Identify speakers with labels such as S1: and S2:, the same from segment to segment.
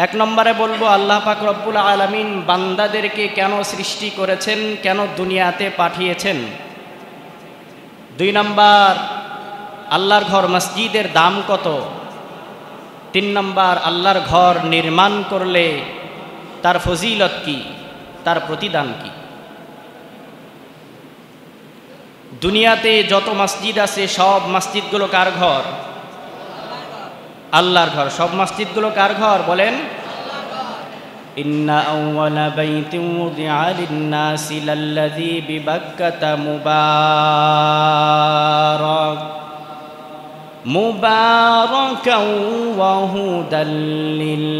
S1: এক নম্বরে বলবো আল্লাহ পাক রব্বুল আলামিন বান্দাদেরকে কেন সৃষ্টি করেছেন, কেন দুনিয়াতে পাঠিয়েছেন। 2 নম্বর আল্লাহর ঘর মসজিদের দাম কত। 3 নম্বর আল্লাহর ঘর নির্মাণ করলে তার ফজিলত কি, তার প্রতিদান কি। দুনিয়াতে যত মসজিদ আছে সব মসজিদগুলো কার ঘর? আল্লাহর ঘর। সব মসজিদগুলো কার ঘর বলেন? ইন্না আউওয়ালা বাইতিন উযিআ লিন-নাসি লাল্লাযী বিবাক্কাতা মুবারাকান ওয়া হুদাল লিল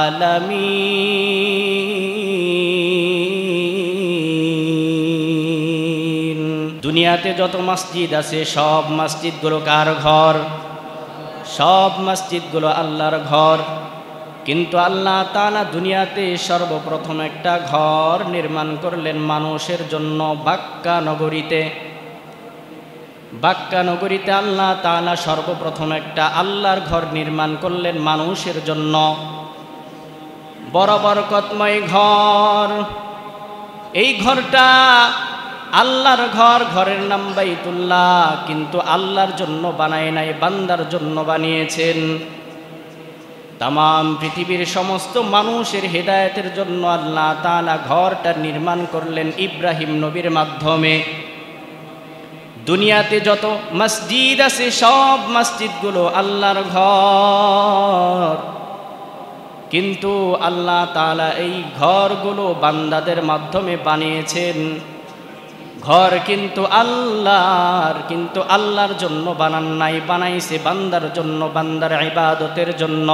S1: আলামিন। দুনিয়াতে যত মসজিদ আছে সব মসজিদগুলো কার ঘর? সব মসজিদগুলো আল্লাহর ঘর। কিন্তু আল্লাহ তাআলা দুনিয়াতে সর্বপ্রথম একটা ঘর নির্মাণ করলেন মানুষের জন্য বাক্কা নগরীতে। বাক্কা নগরীতে আল্লাহ তাআলা সর্বপ্রথম একটা আল্লাহর ঘর নির্মাণ করলেন মানুষের জন্য। বড় বরকতময় ঘর। এই ঘরটা আল্লাহর ঘর, ঘরের নাম বাইতুল্লাহ, কিন্তু আল্লাহর জন্য বানায় নাই, বান্দার জন্য বানিয়েছেন। তামাম পৃথিবীর সমস্ত মানুষের হেদায়েতের জন্য আল্লাহ তাআলা ঘরটা নির্মাণ করলেন ইব্রাহিম নবীর মাধ্যমে। দুনিয়াতে যত মসজিদ আছে সব মসজিদগুলো আল্লাহর ঘর, কিন্তু আল্লাহ তাআলা এই ঘরগুলো বান্দাদের মাধ্যমে বানিয়েছেন। ঘর কিন্তু আল্লাহর, কিন্তু আল্লাহর জন্য বানান নাই, বানাইছে বান্দার জন্য, বান্দার ইবাদতের জন্য।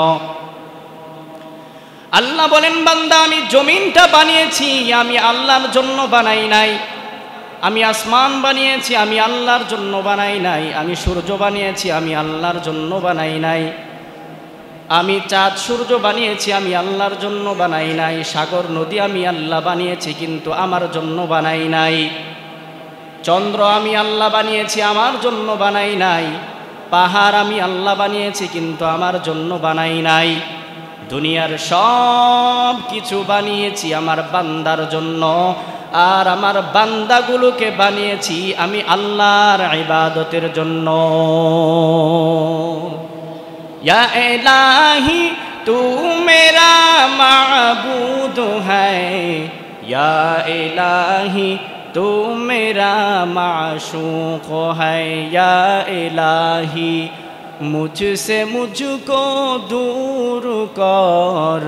S1: আল্লাহ বলেন, বান্দা আমি জমিনটা বানিয়েছি, আমি আল্লাহর জন্য বানাই নাই। আমি আসমান বানিয়েছি, আমি আল্লাহর জন্য বানাই নাই। আমি সূর্য বানিয়েছি, আমি আল্লাহর জন্য বানাই নাই। আমি চাঁদ সূর্য বানিয়েছি, আমি আল্লাহর জন্য বানাই নাই। সাগর নদী আমি আল্লাহ বানিয়েছি, কিন্তু আমার জন্য বানাই নাই। চন্দ্র আমি আল্লাহ বানিয়েছি, আমার জন্য বানাই নাই। পাহাড় আমি আল্লাহ বানিয়েছি, কিন্তু আমার জন্য বানাই নাই। দুনিয়ার সব কিছু বানিয়েছি আমার বান্দার জন্য, আর আমার বান্দাগুলোকে বানিয়েছি আমি আল্লাহর ইবাদতের জন্য। ইয়া ইলাহি তু মেরা মাবুদ হ্যায়, ইয়া ইলাহি तू मेरा माशूक है, या इलाही मुझसे मुझको दूर कर,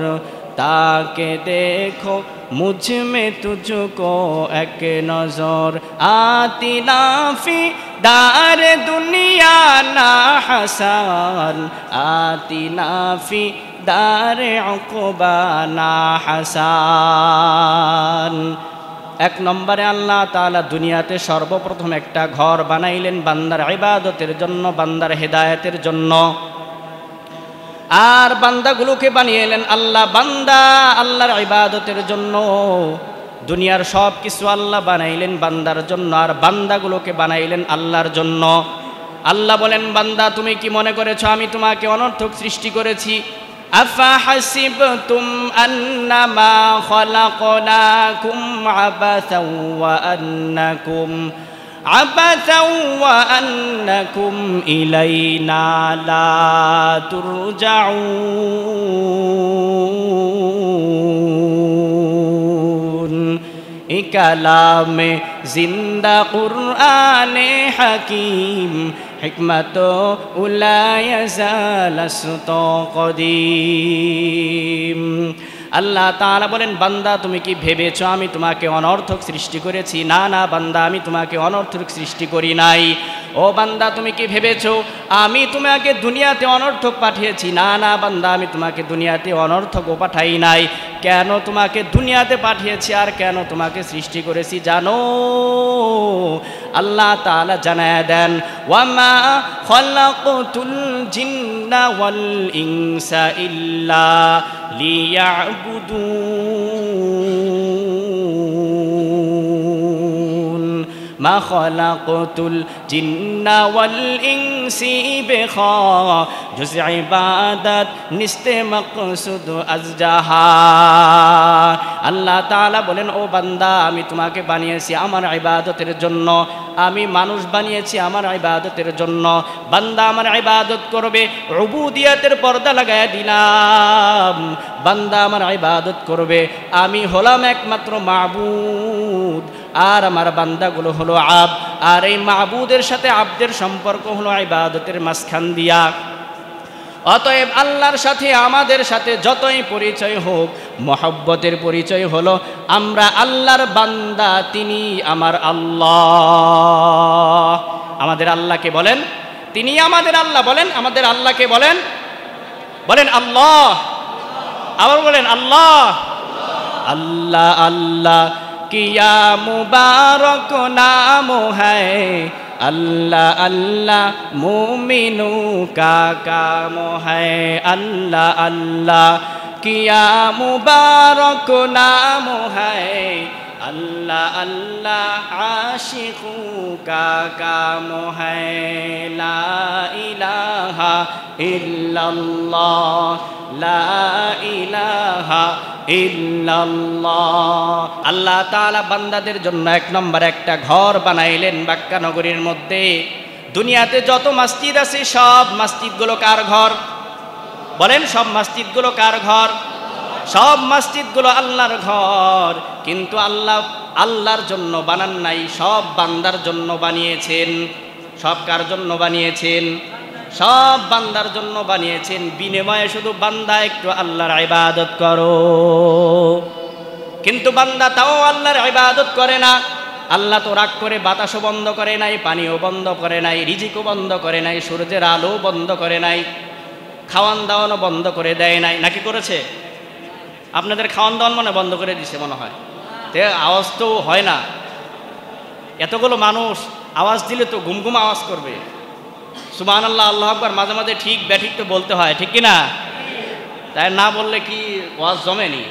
S1: ताके देखो मुझ में तुझको एक नजर। आती नाफी दार दुनिया ना हसन, आती नाफी दार उक़बा ना हसन। এক নম্বরে আল্লাহ তাআলা দুনিয়াতে সর্বপ্রথম একটা ঘর বানাইলেন বান্দার ইবাদতের জন্য, বান্দার হেদায়েতের জন্য। আর বান্দাগুলোকে বানিয়েলেন আল্লাহ, বান্দা আল্লাহর ইবাদতের জন্য। দুনিয়ার সব কিছু আল্লাহ বানাইলেন বান্দার জন্য, আর বান্দাগুলোকে বানাইলেন আল্লাহর জন্য। আল্লাহ বলেন, বান্দা তুমি কি মনে করেছো আমি তোমাকে অনর্থক সৃষ্টি করেছি? أفحسبتم أنما خلقناكم عبثا وأنكم إلينا لا ترجعون। كلام जिंदा कुरान हकीम हिकमत उलाय ज़ालस्त कदीम। আল্লাহ তাআলা বলেন, বান্দা তুমি কি ভেবেছো আমি তোমাকে অনর্থক সৃষ্টি করেছি? না না বান্দা, আমি তোমাকে অনর্থক সৃষ্টি করি নাই। ও বান্দা তুমি কি ভেবেছো আমি তোমাকে দুনিয়াতে অনর্থক পাঠিয়েছি? না না বান্দা, আমি তোমাকে দুনিয়াতে অনর্থকও পাঠাই নাই। কেন তোমাকে দুনিয়াতে পাঠিয়েছি আর কেন তোমাকে সৃষ্টি করেছি জানো? আল্লাহ তাআলা জানায় দেন, ওয়ামা খালাকতুল জিন্না ওয়াল ইনসা ইল্লা লিয়াবুদুন। মা খালাকতুল জিন্না ওয়াল ইনসি বিখা জুজ ইবাদত নিস্তে মাকসুদ আজজাহা। আল্লাহ তাআলা বলেন, ও বান্দা, আমি তোমাকে বানিয়েছি আমার ইবাদতের জন্য, আমি মানুষ বানিয়েছি আমার ইবাদতের জন্য। বান্দা আমার ইবাদত করবে, উবুদিয়াতের পর্দা লাগায়া দিলাম। বান্দা আমার ইবাদত করবে, আমি হলাম একমাত্র মাবুদ, আর আমার বান্দাগুলো হলো আব। আর এই মাবুদের সাথে আবদের সম্পর্ক হলো ইবাদতের মাঝখান দিয়া। অতএব আল্লাহর সাথে আমাদের সাথে যতই পরিচয় হোক, মহব্বতের পরিচয় হলো আমরা আল্লাহর বান্দা, তিনি আমার আল্লাহ। আমাদের আল্লাহকে বলেন তিনি আমাদের আল্লাহ। বলেন আমাদের আল্লাহকে বলেন, বলেন আল্লাহ। আবার বলেন আল্লাহ। আল্লাহ আল্লাহ কিয়া মুবারক নাম হ্যায়, अल्लाह अल्लाह मोमिनू का काम है। अल्लाह अल्लाह किया मुबारक नाम है, अल्लाह अल्लाह आशिकू का काम है। ला इलाहा इल्लल्लाह, ला इलाहा ইল্লাল্লাহ। আল্লাহ তাআলা বান্দাদের জন্য এক নম্বর একটা ঘর বানাইলেন মক্কা নগরীর মধ্যে। দুনিয়াতে যত মসজিদ আছে সব মসজিদগুলো কার ঘর? বলেন, সব মসজিদগুলো কার ঘর? সব মসজিদগুলো আল্লাহর ঘর। কিন্তু আল্লাহ আল্লাহর জন্য বানান নাই, সব বান্দার জন্য বানিয়েছেন। সব কার জন্য বানিয়েছেন? সব বান্দার জন্য বানিয়েছেন। বিনিময়ে শুধু বান্দা একটু আল্লাহর ইবাদত করো। কিন্তু বান্দা তাও আল্লাহর ইবাদত করে না। আল্লাহ তো রাগ করে বাতাসও বন্ধ করে নাই, পানিও বন্ধ করে নাই, রিজিকও বন্ধ করে নাই, সূর্যের আলো বন্ধ করে নাই, খাওয়ান দাওয়ানও বন্ধ করে দেয় নাই। নাকি করেছে? আপনাদের খাওয়ান দাওয়ান মনে বন্ধ করে দিছে মনে হয়, তে আওয়াজ তো হয় না। এতগুলো মানুষ আওয়াজ দিলে তো ঘুম ঘুম আওয়াজ করবে। সুবহানাল্লাহ, আল্লাহু আকবার মাঝে মাঝে ঠিক ব্যাঠিক তো বলতে হয়, ঠিক কি না? তাই না বললে কি ওয়াজ জমেনি?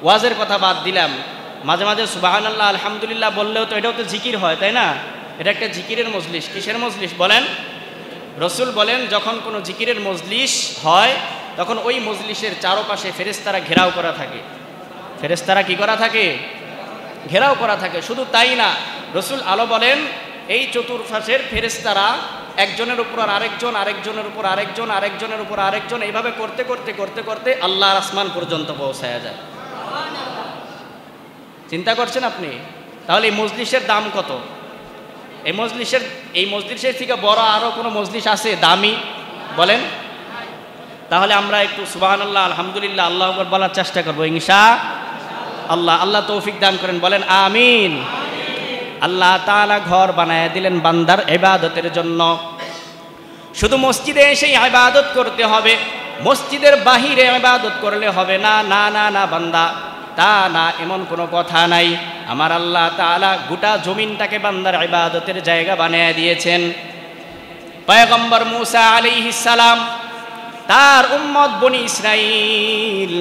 S1: ওয়াজের কথা বাদ দিলাম, মাঝে মাঝে সুবহানাল্লাহ আলহামদুলিল্লাহ বললেও তো এটাও তো জিকির হয়, তাই না? এটা একটা জিকিরের মজলিস। কিসের মজলিস বলেন? রসুল বলেন, যখন কোনো জিকিরের মজলিস হয় তখন ওই মজলিসের চারপাশে ফেরেশতারা ঘেরাও করা থাকে। ফেরেশতারা কি করা থাকে? ঘেরাও করা থাকে। শুধু তাই না, রসুল আলো বলেন, এই চতুর্পাশের ফেরেশতারা একজনের উপর আরেকজন, আরেকজনের উপর আরেকজন, আরেকজনের উপর আরেকজন, এইভাবে করতে করতে করতে করতে আল্লাহর আসমান পর্যন্ত পৌঁছায়া যায়। চিন্তা করছেন আপনি? তাহলে এই মজলিসের দাম কত? এই মজলিসের থেকে বড় আরো কোনো মজলিস আছে দামি? বলেন। তাহলে আমরা একটু সুবহানাল্লাহ আলহামদুলিল্লাহ আল্লাহু আকবার বলার চেষ্টা করবো ইনশাআল্লাহ। আল্লাহ তৌফিক দান করেন, বলেন আমিন। আল্লাহ তাআলা ঘর বানায় দিলেন বান্দার ইবাদতের জন্য। শুধু মসজিদে এসে ইবাদত করতে হবে, মসজিদের বাহিরে ইবাদত করলে হবে না। না না না বান্দা, তা না, এমন কোনো কথা নাই। আমার আল্লাহ তাআলা গোটা জমিনটাকে বান্দার ইবাদতের জায়গা বানিয়ে দিয়েছেন। পয়গম্বর মূসা আলাইহিস সালাম তার উম্মত বনি ইসরাইল,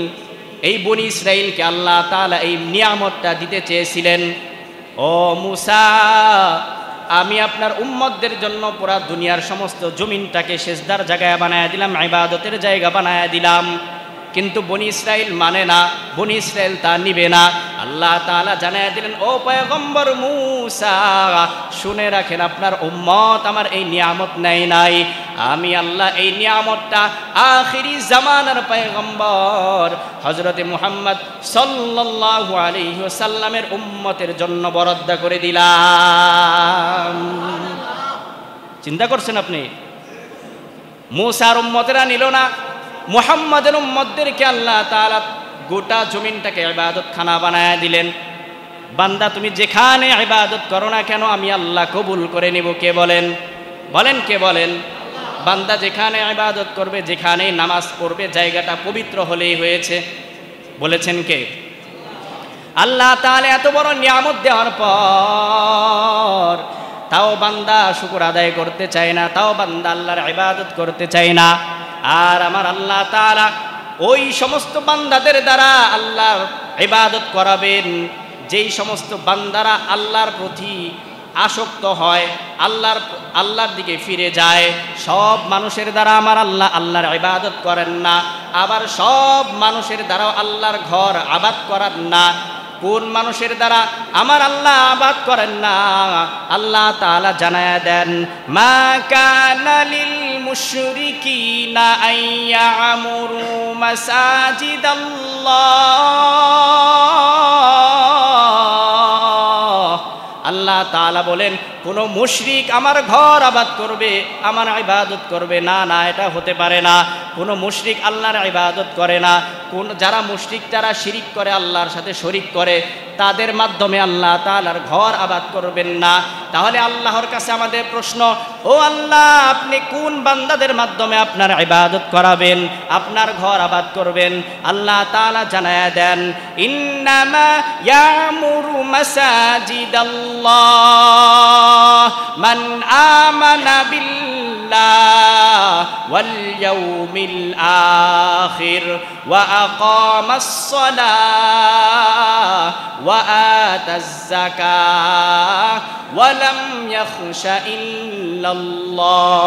S1: এই বনি ইসরাইলকে আল্লাহ তাআলা এই নিয়ামতটা দিতে চেয়েছিলেন। ও মূসা, আমি আপনার উম্মতদের জন্য পুরা দুনিয়ার সমস্ত জমিনটাকে সেজদার জায়গা বানায় দিলাম, ইবাদতের জায়গা বানায় দিলাম। কিন্তু বনি ইসরাইল মানে না, বনি ইসরাইল তা নিবে না। আল্লাহ তাআলা জানায় দিলেন, ও পয়গম্বর মূসা, শুনে রাখেন, আপনার উম্মত আমার এই নিয়ামত নেয় নাই। আমি আল্লাহ এই নিয়ামতটা আখিরি জামানার পয়গম্বর হযরতে মুহাম্মদ সাল্লাল্লাহু আলাইহি ওয়াসাল্লামের উম্মতের জন্য বরাদ্দ করে দিলাম। চিন্তা করছেন আপনি? মূসার উম্মতেরা নিল না, মুহাম্মাদের উম্মতদেরকে আল্লাহ তাআলা গোটা জমিনটাকে ইবাদত খানা বানায় দিলেন। বান্দা তুমি যেখানে ইবাদত করো না কেন, আমি আল্লাহ কবুল করে নেব। কে বলেন? বলেন কে বলেন? বান্দা যেখানে ইবাদত করবে, যেখানে নামাজ পড়বে, জায়গাটা পবিত্র হলেই হয়েছে। বলেছেন কে? আল্লাহ তাআলা এত বড় নিয়ামত দেওয়ার পর তাও বান্দা শুকর আদায় করতে চায় না, তাও বান্দা আল্লাহর ইবাদত করতে চায় না। আর আমার আল্লাহ তাআলা ওই সমস্ত বান্দাদের দ্বারা আল্লাহর ইবাদত করাবেন যেই সমস্ত বান্দারা আল্লাহর প্রতি আসক্ত হয়, আল্লাহর দিকে ফিরে যায়। সব মানুষের দ্বারা আমার আল্লাহর ইবাদত করেন না, আবার সব মানুষের দ্বারাও আল্লাহর ঘর আবাদ করেন না। কোন মানুষের দ্বারা আমার আল্লাহ আবাদ করেন না? আল্লাহ তাআলা জানায়া দেন, মা কানা লিল মুশরিকিনা আইয়ামুরু মাসাজিদাল্লাহ। আল্লাহ তাআলা বলেন, কোন মুশরিক আমার ঘর আবাদ করবে, আমার ইবাদত করবে না, না, এটা হতে পারে না। কোন মুশরিক আল্লাহর ইবাদত করে না। যারা মুশরিক, যারা শিরিক করে, আল্লাহর সাথে শরিক করে, তাদের মাধ্যমে আল্লাহ তাআলার ঘর আবাদ করবেন না। তাহলে আল্লাহর কাছে আমাদের প্রশ্ন, ও আল্লাহ, আপনি কোন বান্দাদের মাধ্যমে আপনার ইবাদত করাবেন, আপনার ঘর আবাদ করবেন? আল্লাহ তাআলা জানায়া দেন, ইন্নামা ইয়ামুরু মাসাজিদাল্লাহ মান আমানা বিল্লাহ ওয়াল ইয়াউমিল আখির ওয়া আকামাস সালাহ ওয়া আতাজ যাকাহ ওয়া লাম ইয়াখশা ইল্লাল্লাহ।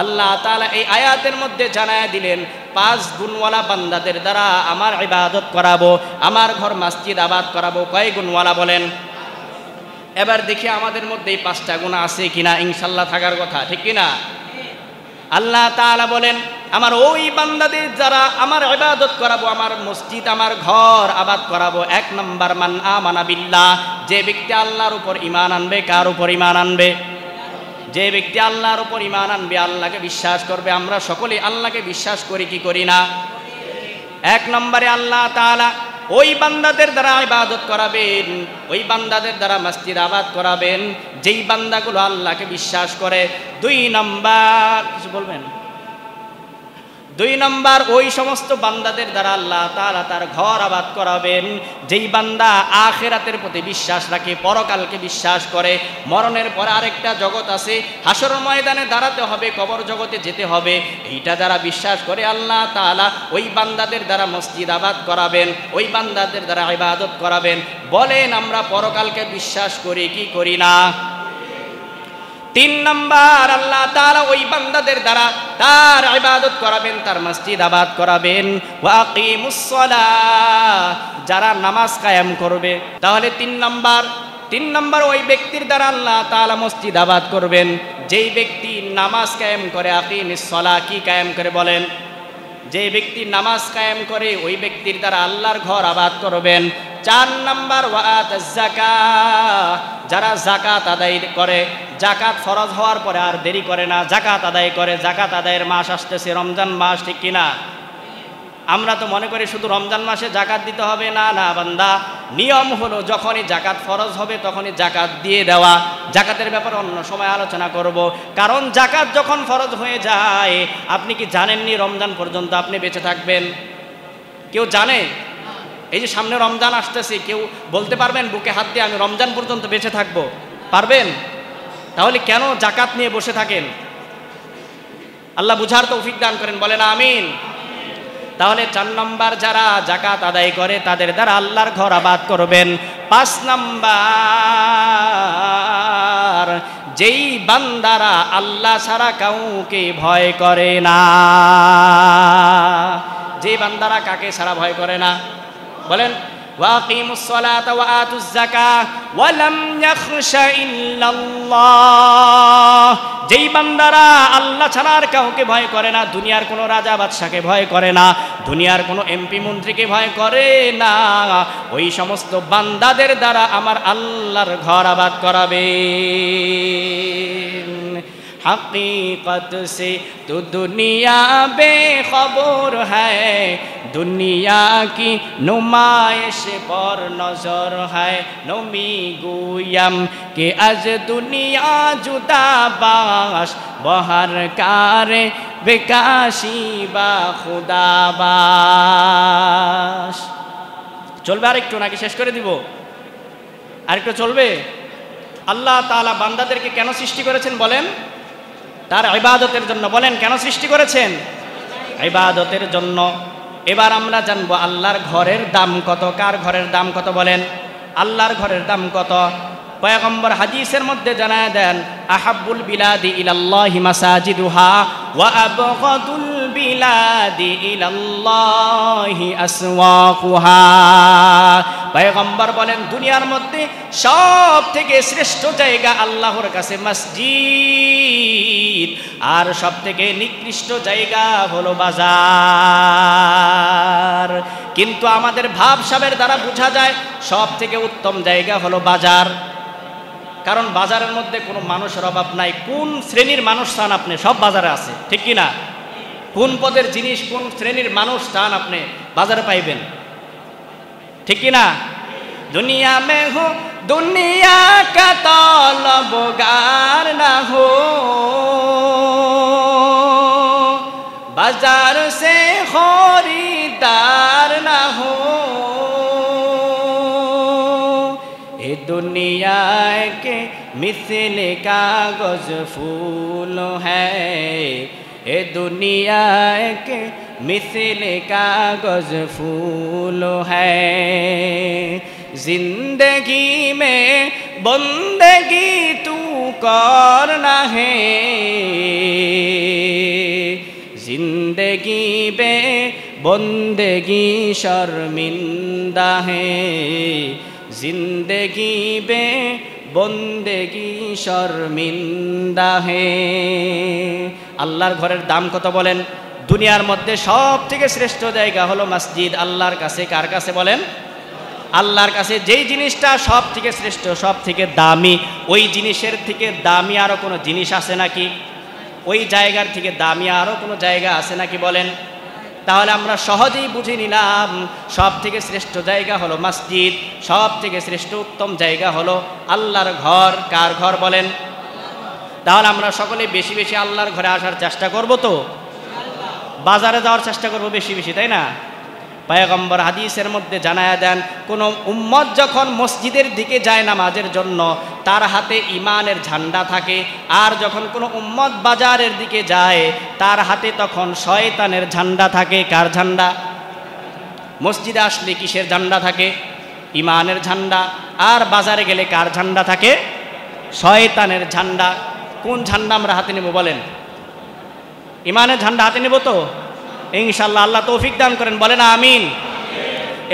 S1: আল্লাহ তাআলা এই আয়াতের মধ্যে জানায়া দিলেন, 5 গুণওয়ালা বান্দাদের দ্বারা আমার ইবাদত করাবো, আমার ঘর মসজিদ আবাদ করাবো। কয় গুণওয়ালা বলেন? এবার দেখি আমাদের মধ্যে এই 5টা গুণ আছে কিনা। ইনশাল্লাহ থাকার কথা, ঠিক কিনা? আল্লাহ তাআলা বলেন, আমার ওই বান্দাদের যারা আমার ইবাদত করাবো, আমার মসজিদ, আমার ঘর আবাদ করাবো। 1 নম্বর, মান আমানা বিল্লাহ, যে ব্যক্তি আল্লাহর উপর ঈমান আনবে। কার উপর ঈমান আনবে? যে ব্যক্তি আল্লাহর উপর ঈমান আনবে, আল্লাহকে বিশ্বাস করবে। আমরা সকলেই আল্লাহকে বিশ্বাস করি কি করি না? 1 নম্বরে আল্লাহ তাআলা ওই বান্দাদের দ্বারা ইবাদত করাবেন, ওই বান্দাদের দ্বারা মসজিদ আবাদ করাবেন যেই বান্দাগুলো আল্লাহকে বিশ্বাস করে। 2 নম্বর, কিছু বলবেন? 2 নম্বর, ওই সমস্ত বান্দাদের দ্বারা আল্লাহ তাআলা তার ঘর আবাদ করাবেন যেই বান্দা আখিরাতের প্রতি বিশ্বাস রাখে, পরকালকে বিশ্বাস করে। মরণের পরে আরেকটা জগৎ আছে, হাসর ময়দানে দাঁড়াতে হবে, কবর জগতে যেতে হবে। এইটা যারা বিশ্বাস করে, আল্লাহ তাআলা ওই বান্দাদের দ্বারা মসজিদ আবাদ করাবেন, ওই বান্দাদের দ্বারা ইবাদত করাবেন। বলেন, আমরা পরকালকে বিশ্বাস করি কি করি না? 3 নম্বর, আল্লাহ তাআলা ওই বান্দাদের দ্বারা তার ইবাদত করাবেন, তার মসজিদ আবাদ করাবেন। ওয়া আকিমুস সালাহ, যারা নামাজ কায়েম করবে। তাহলে 3 নম্বর ওই ব্যক্তির দ্বারা আল্লাহ তাআলা মসজিদ আবাদ করবেন যেই ব্যক্তি নামাজ কায়েম করে। আকিমিস সালাহ কি কায়েম করে বলেন? যে ব্যক্তি নামাজ কায়েম করে, ওই ব্যক্তির দ্বারা আল্লাহর ঘর আবাদ করবেন। 4 নম্বর, ওয়া আতাজ যাকাহ, যারা যাকাত আদায় করে। যাকাত ফরজ হওয়ার পরে আর দেরি করে না, যাকাত আদায় করে। যাকাত আদায়ের মাস আসতেছে, রমজান মাস, ঠিক কিনা? আমরা তো মনে করি শুধু রমজান মাসে যাকাত দিতে হবে। না না বান্দা, নিয়ম হলো যখনই যাকাত ফরজ হবে তখনই যাকাত দিয়ে দেওয়া। যাকাতের ব্যাপারে অন্য সময় আলোচনা করব, কারণ যাকাত যখন ফরজ হয়ে যায়, আপনি কি জানেননি রমজান পর্যন্ত আপনি বেঁচে থাকবেন? কেউ জানে? এই যে সামনে রমজান আসতেছে, কেউ বলতে পারবেন বুকে হাত দিয়ে আমি রমজান পর্যন্ত বেঁচে থাকবো? পারবেন? তাহলে কেন যাকাত নিয়ে বসে থাকেন? আল্লাহ বুঝার তৌফিক দান করেন, বলেন আমিন। তাহলে 4 নম্বর, যারা যাকাত আদায় করে তাদের দ্বারা আল্লাহর ঘর আবাদ করবেন। 5 নম্বর, যেই বান্দারা আল্লাহ ছাড়া কাউকে ভয় করে না। যে বান্দারা কাকে ছাড়া ভয় করে না? বলেন, ওয়াকিমুস সালাতা ওয়া আতুজ যাকাহ ওয়া লাম ইয়াখশা ইল্লাল্লাহ, যেই বান্দারা আল্লাহ ছাড়া আর কাউকে ভয় করে না, দুনিয়ার কোনো রাজা বাদশাকে ভয় করে না, দুনিয়ার কোনো এমপি মন্ত্রীকে ভয় করে না, ওই সমস্ত বান্দাদের দ্বারা আমার আল্লাহর ঘর আবাদ করাবে। हकीकत से तो दुनिया बेखबर है, दुनिया की नुमाइश पर नजर है। नमी गुयम के अज दुनिया जुदा बाश, बहर कारे बेकाशी बा खुदा बाश। চলবে আরেকটু নাকি শেষ করে দিব? আরেকটু চলবে? আল্লাহ তাআলা বান্দাদেরকে কেন সৃষ্টি করেছেন বলেন? তার ইবাদতের জন্য। বলেন, কেন সৃষ্টি করেছেন? ইবাদতের জন্য। এবার আমরা জানবো আল্লাহর ঘরের দাম কত। কার ঘরের দাম কত বলেন? আল্লাহর ঘরের দাম কত? পয়গম্বর হাদিসের মধ্যে জানায় দেন, আহাব্বুল বিলাদি ইলাল্লাহি মাসাজিদুহা ওয়া আবগাদুল বিলাদি ইলাল্লাহি আসওয়াকুহা। পয়গম্বর বলেন, দুনিয়ার মধ্যে সব থেকে শ্রেষ্ঠ জায়গা আল্লাহর কাছে মসজিদ, আর সব থেকে নিকৃষ্ট জায়গা হলো বাজার। কিন্তু আমাদের ভাবসাবের দ্বারা বোঝা যায় সব থেকে উত্তম জায়গা হলো বাজার, কারণ বাজারের মধ্যে কোনো মানুষের অভাব নাই। কোন শ্রেণীর মানুষ চান আপনি, সব বাজারে আছে, ঠিক কি না? কোন পদের জিনিস, কোন শ্রেণীর মানুষ চান আপনি, বাজারে পাইবেন, ঠিক কি না? দুনিয়া মে হো দুনিয়া কা তলবগার না হো, বাজার সে খরিদার না হো, दुनिया के मिसल कागज फूल है, ए दुनिया के मिसल कागज फूल है, जिंदगी में बंदगी तू करना है, जिंदगी में बंदगी शर्मिंदा है, जिंदगी बे बंदेगी शर्मिंदा है। আল্লাহর ঘরের দাম কত বলেন? দুনিয়ার মধ্যে সব থেকে শ্রেষ্ঠ জায়গা হলো মসজিদ আল্লাহর কাছে। কার কাছে বলেন? আল্লাহর কাছে। যেই জিনিসটা সব থেকে শ্রেষ্ঠ, সব থেকে দামি, ওই জিনিসের থেকে দামি আরো কোনো জিনিস আছে নাকি? ওই জায়গার থেকে দামি আরো কোনো জায়গা আছে নাকি বলেন? তাহলে আমরা সহজেই বুঝে নিলাম সব থেকে শ্রেষ্ঠ জায়গা হলো মসজিদ, সব থেকে শ্রেষ্ঠ উত্তম জায়গা হলো আল্লাহর ঘর। কার ঘর বলেন? তাহলে আমরা সকলে বেশি বেশি আল্লাহর ঘরে আসার চেষ্টা করব, তো বাজারে যাওয়ার চেষ্টা করব বেশি বেশি, তাই না? পয়গম্বর হাদিসের মধ্যে জানায়া দেন, কোনো উম্মত যখন মসজিদের দিকে যায় নামাজের জন্য, তার হাতে ঈমানের ঝান্ডা থাকে, আর যখন কোনো উম্মত বাজারের দিকে যায় তার হাতে তখন শয়তানের ঝান্ডা থাকে। কার ঝান্ডা? মসজিদে আসলে কিসের ঝান্ডা থাকে? ঈমানের ঝান্ডা। আর বাজারে গেলে কার ঝান্ডা থাকে? শয়তানের ঝান্ডা। কোন ঝান্ডা আমরা হাতে নেব বলেন? ঈমানের ঝান্ডা হাতে নেব তো ইনশাআল্লাহ। আল্লাহ তৌফিক দান করেন, বলেন আমিন।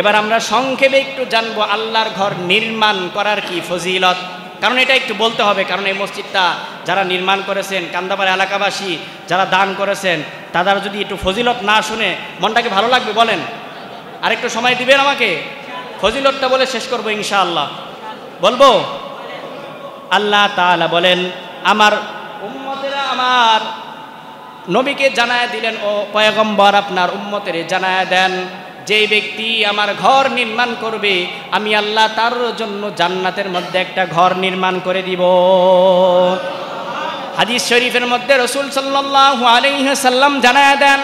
S1: এবার আমরা সংক্ষেপে একটু জানবো আল্লাহর ঘর নির্মাণ করার কি ফজিলত, কারণ এটা একটু বলতে হবে, কারণ এই মসজিদটা যারা নির্মাণ করেছেন, কান্দাপাড়া এলাকাবাসী যারা দান করেছেন, তারা যদি একটু ফজিলত না শুনে মনটাকে ভালো লাগবে বলেন? আর একটু সময় দিবেন আমাকে? ফজিলতটা বলে শেষ করবো ইনশাআল্লাহ। বলবো? আল্লাহ তাআলা বলেন, আমার উম্মতেরা আমার নবীকে জানায় দিলেন, ও পয়গম্বর আপনার উম্মতের জানায় দেন, যেই ব্যক্তি আমার ঘর নির্মাণ করবে আমি আল্লাহ তার জন্য জান্নাতের মধ্যে একটা ঘর নির্মাণ করে দিব। হাদিস শরীফের মধ্যে রাসূল সাল্লাল্লাহু আলাইহি ওয়াসাল্লাম জানায় দেন,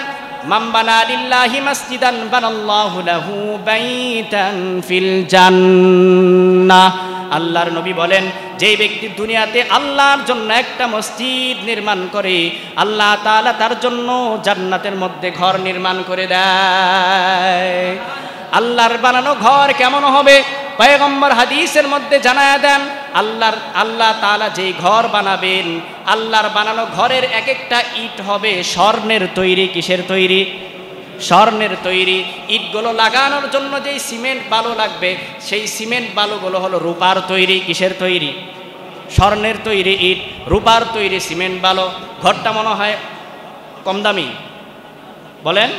S1: মান বানা লিল্লাহি মাসজিদান বানাল্লাহু লাহু বাইতান ফিল জান্নাহ। আল্লাহর নবী বলেন, যেই ব্যক্তি দুনিয়াতে আল্লাহর জন্য একটা মসজিদ নির্মাণ করে, আল্লাহ তাআলা তার জন্য জান্নাতের মধ্যে ঘর নির্মাণ করে দেয়। আল্লাহর বানানো ঘর কেমন হবে? পয়গম্বর হাদিসের মধ্যে জানায় দেন, আল্লাহ তাআলা যেই ঘর বানাবেন, আল্লাহর বানানো ঘরের এক একটা ইট হবে স্বর্ণের তৈরি। কিসের তৈরি? স্বর্ণের তৈরি। ইটগুলো লাগানোর জন্য যেই সিমেন্ট বালু লাগবে, সেই সিমেন্ট বালুগুলো হলো রূপার তৈরি। কিসের তৈরি? স্বর্ণের তৈরি ইট, রূপার তৈরি সিমেন্ট বালু। ঘরটা মনে হয় কম দামি বলেন?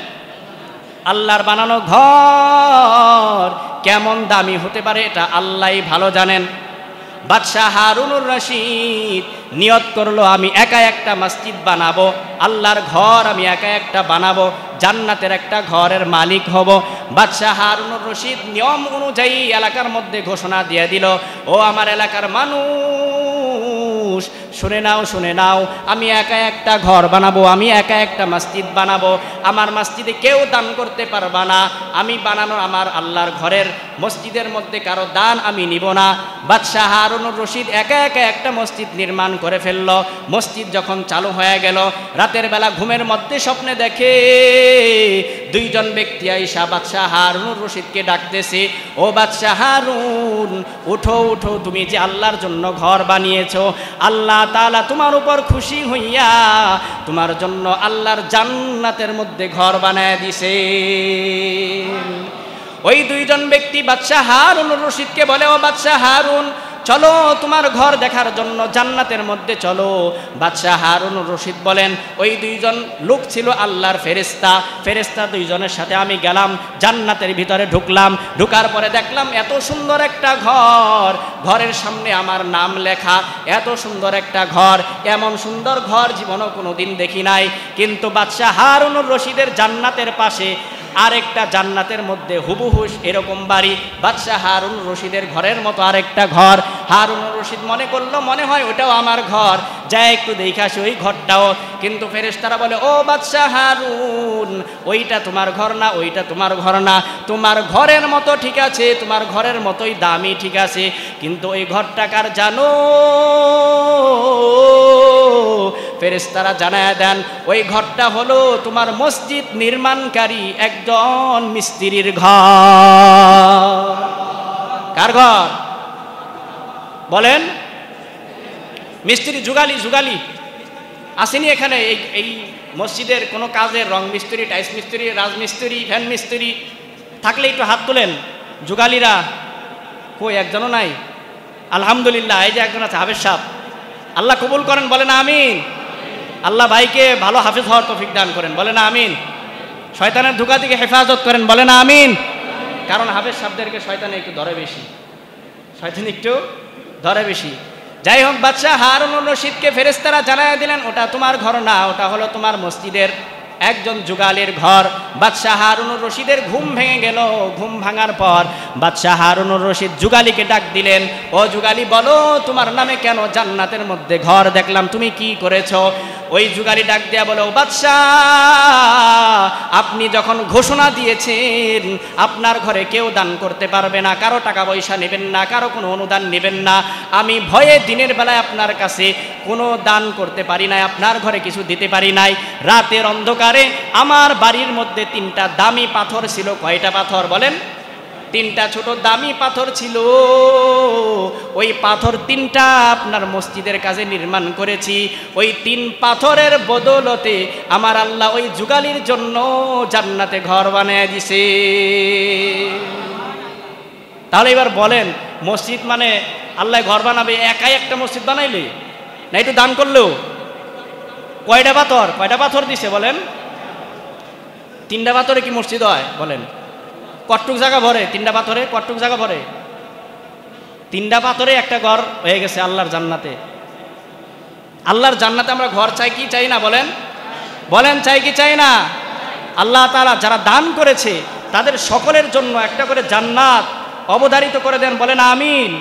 S1: আল্লাহর বানানো ঘর কেমন দামি হতে পারে এটা আল্লাহই ভালো জানেন। বাদশাহ হারুনুর রশিদ নিয়ত করলো, আমি একা একটা মসজিদ বানাবো, আল্লাহর ঘর আমি একা একটা বানাবো, জান্নাতের একটা ঘরের মালিক হব। বাদশাহ হারুনুর রশিদ নিয়ম অনুযায়ী এলাকার মধ্যে ঘোষণা দিয়ে দিল, ও আমার এলাকার মানুষ শুনে নাও, শুনে নাও, আমি একা একটা ঘর বানাবো, আমি একা একটা মসজিদ বানাবো। আমার মসজিদে কেউ দান করতে পারবা না, আমি বানানো আমার আল্লাহর ঘরের মসজিদের মধ্যে কারো দান আমি নিব না। বাদশাহ হারুনুর রশিদ একা একা একটা মসজিদ নির্মাণ করে ফেলল। মসজিদ যখন চালু হয়ে গেল, রাতের বেলা ঘুমের মধ্যে স্বপ্নে দেখে দুইজন ব্যক্তি আইসা বাদশাহ হারুনুর রশিদকে ডাকতেছে, ও বাদশাহ হারুন, উঠো উঠো, তুমি যে আল্লাহর জন্য ঘর বানিয়েছো, আল্লাহ তাআলা তোমার উপর খুশি হইয়া তোমার জন্য আল্লাহর জান্নাতের মধ্যে ঘর বানায় দিছে। ওই দুইজন ব্যক্তি বাদশাহ হারুনুর রশিদকে বলে, ও বাদশাহ হারুন, চলো তোমার ঘর দেখার জন্য জান্নাতের মধ্যে চলো। বাদশাহ হারুনুর রশিদ বলেন, ওই দুইজন লোক ছিল আল্লাহর ফেরেশতা। ফেরেশতা দুইজনের সাথে আমি গেলাম, জান্নাতের ভিতরে ঢুকলাম। ঢুকার পরে দেখলাম এত সুন্দর একটা ঘর, ঘরের সামনে আমার নাম লেখা, এত সুন্দর একটা ঘর, এমন সুন্দর ঘর জীবনও কোনোদিন দেখি নাই। কিন্তু বাদশাহ হারুনুর রশিদের জান্নাতের পাশে আরেকটা জান্নাতের মধ্যে হুবহু এরকম বাড়ি, বাদশাহ হারুনুর রশিদের ঘরের মতো আরেকটা ঘর। হারুনুর রশিদ মনে করলো মনে হয় ওটাও আমার ঘর, যাই একটু দেখে আসি ওই ঘরটাও। কিন্তু ফেরেশতারা বলে, ও বাদশাহ হারুন, ওইটা তোমার ঘর না, ওইটা তোমার ঘর না, তোমার ঘরের মতো ঠিক আছে, তোমার ঘরের মতোই দামি ঠিক আছে, কিন্তু ওই ঘরটা কার জানো? ফেরেশতারা জানায় দেন, ওই ঘরটা হলো তোমার মসজিদ নির্মাণকারী একজন মিস্ত্রির ঘর। কার ঘর বলেন? মিস্ত্রি, যুগালি। যুগালি আসেনি এখানে? এই মসজিদের কোনো কাজের রং মিস্ত্রি, টাইস মিস্ত্রি, রাজমিস্ত্রি, ফ্যান মিস্ত্রি থাকলে একটু হাত তোলেন। যুগালিরা কই? একজনও নাই। আলহামদুলিল্লাহ, এই যে একজন আছে, হাফেজ সাহেব। আল্লাহ কবুল করেন, বলেন আমিন। আল্লাহ ভাইকে ভালো হাফেজ হওয়ার তৌফিক দান করেন, বলেন আমিন। শয়তানের ধোঁকা থেকে হেফাজত করেন, বলেন আমিন। কারণ হাফেজ সাহেবদেরকে শয়তানে একটু ধরে বেশি, শয়তান একটু ধরে বেশি। যাই হোক, বাদশাহ হারুনুর রশিদকে ফেরেশতারা জানায় দিলেন, ওটা তোমার ঘর না, ওটা হলো তোমার মসজিদের একজন যুগালির ঘর। বাদশাহ হারুনুর রশিদের ঘুম ভেঙে গেল। ঘুম ভাঙার পর বাদশাহ হারুনুর রশিদ যুগালিকে ডাক দিলেন, ও যুগালি, বলো তোমার নামে কেন জান্নাতের মধ্যে ঘর দেখলাম, তুমি কি করেছো? ওই যুগালি ডাক দেয়া বলে, ও বাদশাহ, আপনি যখন ঘোষণা দিয়েছেন আপনার ঘরে কেউ দান করতে পারবে না, কারো টাকা পয়সা নেবেন না, কারো কোনো অনুদান নেবেন না, আমি ভয়ে দিনের বেলায় আপনার কাছে কোনো দান করতে পারি নাই, আপনার ঘরে কিছু দিতে পারি নাই। রাতের অন্ধকারে আমার বাড়ির মধ্যে 3টা দামি পাথর ছিল। কয়টা পাথর বলেন? 3টা ছোট দামি পাথর ছিল। ওই পাথর 3টা আপনার মসজিদের কাজে নির্মাণ করেছি। ওই 3 পাথরের বদৌলতে আমার আল্লাহ ওই যুগালির জন্য জান্নাতে ঘর বানিয়ে দিছে। তাহলে এবার বলেন, মসজিদ মানে আল্লাহ ঘর বানাবে একাই একটা মসজিদ বানাইলে না একটু দান করলেও? কয়টা পাথর? কয়টা পাথর দিছে বলেন? 3টা পাথরে কি মসজিদ হয় বলেন? কটটুক জায়গা ভরে? 3টা পাথরে কটটুক জায়গা ভরে? 3টা পাথরে একটা ঘর হয়ে গেছে আল্লাহর জান্নাতে। আল্লাহর জান্নাতে আমরা ঘর চাই কি চাই না বলেন? বলেন চাই কি চাই না? আল্লাহ তাআলা যারা দান করেছে তাদের সকলের জন্য একটা করে জান্নাত অবধারিত করে দেন, বলেন আমিন।